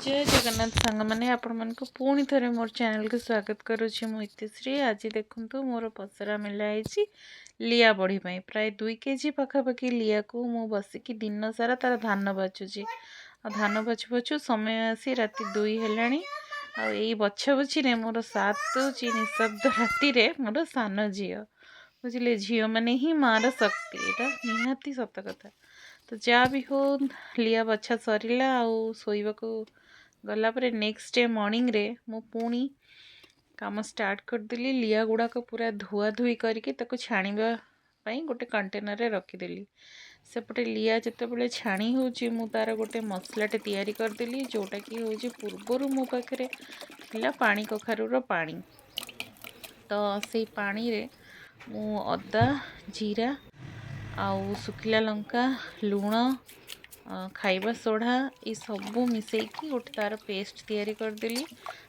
जय जगन्नाथ सांग मैंने आपण मन को पुणी थे मोर चैनल को स्वागत करुच्ची मु इतिश्री। आज देखु मोर पसरा मिलाई लिया बढ़ी प्राय 2 केजी पखापाखि लिया को मु बसिकी दिन सारा तार धान बाछुची। धान बाछु बाछु समय आसी राति 2 हेलाणी। आई बछा बछी रे मोर साथ दौची निशब्द राति रे मोर सान झील बुझे झील मैंने ही मार शक्ति एटा निहाती सत कथा। तो जहाँ भी हो लिया बछा सरला शोवा को गला पर नेक्स्ट डे मॉर्निंग रे मु पुणी काम स्टार्ट करदेली। लिया गुड़ाक पूरा धुआ धुई करके छाणीबा पई गोटे कंटेनर रे रखीदेली। सेपटे लिया जितेबाला छाणी होची मु तार गोटे मसलाटे तैयारी करदेली जोटा कि होची पूर्वर मो पाखरे थिला पानी कखारूर पानी। तो से पानी रे मु अदा जीरा आउ सुखिला लंका लुण खाइबा सोढ़ा ये सबू मिसेकी गोटे तार पेस्ट तैयारी करदेली।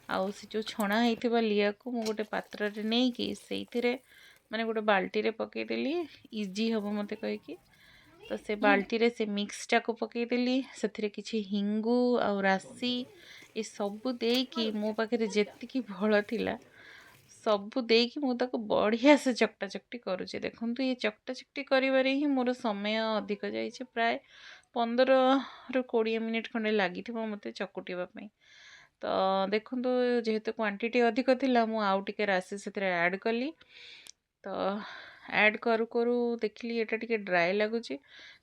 आउ से जो छणा होइथिबा लिया को मु गोटे पात्र रे नै कि सेइथिरे माने गोटे बाल्टी रे पकेदेली इजी हबो मते कहिकी। तो से बाल्टी रे से मिक्सटा को पकेदेली सेथिरे किछि हिंगु आउ राशि ये सबू देकी मो पाखरे जेतिकी भळ थिला सबू देकी मु ताको बढ़िया से चकटा चकटी करुचे। देखंतु ये चकटा चकटी करिवारे ही मोर समय अधिक जाइछे प्राय 15 ରୁ 20 मिनिट खंडे लगी मते चकुटिबा पई। तो देखंतु जेहेतु क्वांटिटी अधिक थिला मु आउ टिके राशि सेतरे ऐड कली। तो ऐड करू करू देखली एटा टिके ड्राई लागुची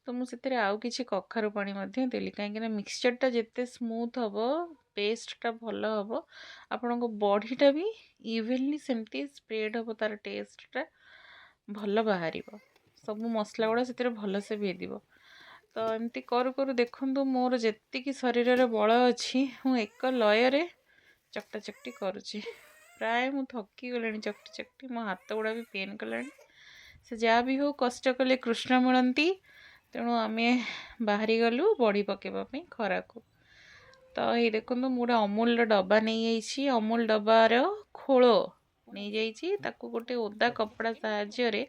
तो मु सेतरे आउ किछि कखारु पानी मध्ये देली काहेकि ना मिक्सचरटा जेते स्मूथ हबो पेस्टटा भलो हबो आपनको बॉडीटा भी इवनली सेमती स्प्रेड हबो तार टेस्टटा भलो बाहरिबो सब मसला गुड़ा सेतरे भलो से भेदिबो। तो एमती करू करू देखंतु मोर जेतिकी शरीर रे बळ अछि मु एक लय चकटा चकटी करुची। प्राय मु थकी गलेनी चकटी चकटी मो हाथ गुड़ा भी पेन कलानी। से जहाँ भी हो कष्ट कले कृष्ण मिलती तेणु आमे बाहरी गलु बड़ी पकेबा पई खरा को। तो ये देखंतु मोर अमूल डब्बा नहीं जाइछि अमूल डब्बार खोलो नहीं जाइछि ताकू गोटे ओदा कपड़ा साहाय्य रे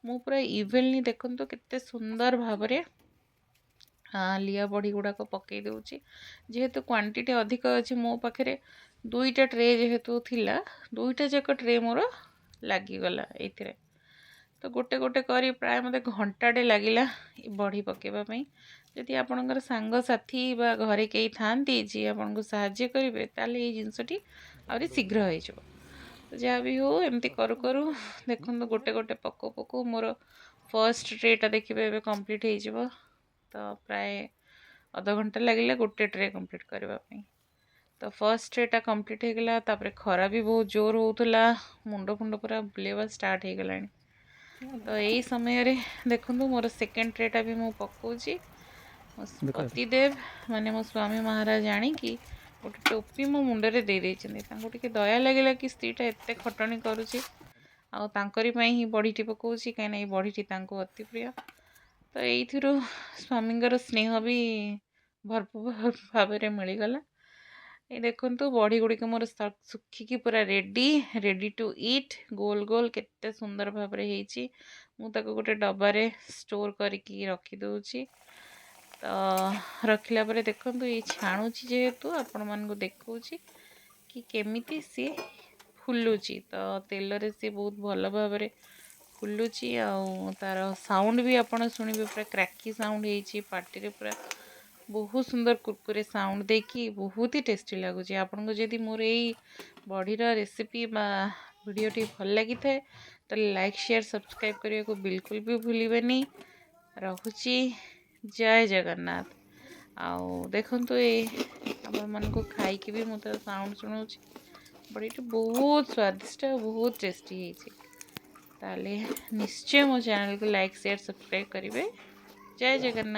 मु पूरा इवनली देखंतु केते सुंदर भाबरे लिया बड़ी गुड़ाक पकई दूची। जेहेतु क्वांटिटी अधिक अच्छी मो पाखे 2टा ट्रे जेहेतु थिला 2टा जाक ट्रे मोर लगिगला ये। तो गोटे गोटे करी प्राय मत घंटाटे लगिला बड़ी पकेबापी। जदि आपणकर सांग साथी बा घरे कई थांती जी आपन को साहाय्य करेंगे ताले ये जिनसटी आउरी शीघ्र हो। तो जहाँ भी हो एमती करू करू देखो गोटे गोटे पको पको मोर फर्स्ट ट्रेटा देखिए कंप्लीट हो। तो प्राय अध घंटा लगे गोटे ट्रे कंप्लीट करने। तो फर्स्ट ट्रेटा कंप्लीट हो गला तापर खरा भी बहुत जोर होता मुंड फुंड पूरा बुलेवा स्टार्ट हो गला। तो यही समय रे देखंतु मोर सेकेंड ट्रेटा भी मु पकाउची पतिदेव माने मो स्वामी महाराज आनी कि गोटे टोपी मो मुंडरे दे देइछन्ती तांको टिके दया लागला कि स्त्रीटा एते खटणी करूची आ तांकरी पई ही बड़ीटी पकाउची काईना ए बड़ीटी तांको अति प्रिय। तो यही स्वामींगर स्नेह भी भरपूर भाव में मिलगला। ये देखो बड़ी गुड़िक मोर सुखिकी पूरा रेडी टू ईट गोल गोल केते सुंदर भाव में मुझे गोटे डब्बारे स्टोर करके रखीदे। तो रखिला परे देखो ये छाणुची जेहेतु आपण मन को देखौची कि केमिति सी फुलुची। तो तेल रे सी बहुत भल भाव में फुलुची तार साउंड भी आपड़ शुणिबे पूरा क्रैकी साउंड होती पार्टी रे पूरा बहुत सुंदर कुरकुरे साउंड देकी बहुत ही टेस्टी लगुच। आपन को जदि मोर यही बॉडीर रेसिपी वीडियोटी भल लगी थाए तो लाइक शेयर सब्सक्राइब करने को बिल्कुल भी भूलिबेनी। रहुची जय जगन्नाथ। आउ देखंतु ये आपण मन को खाई के भी मत साउंड सुनाउची बड़ी बहुत स्वादिष्ट बहुत टेस्टी है। ताले निश्चय मो चैनल को लाइक शेयर सब्सक्राइब करेंगे। जय जगन्नाथ।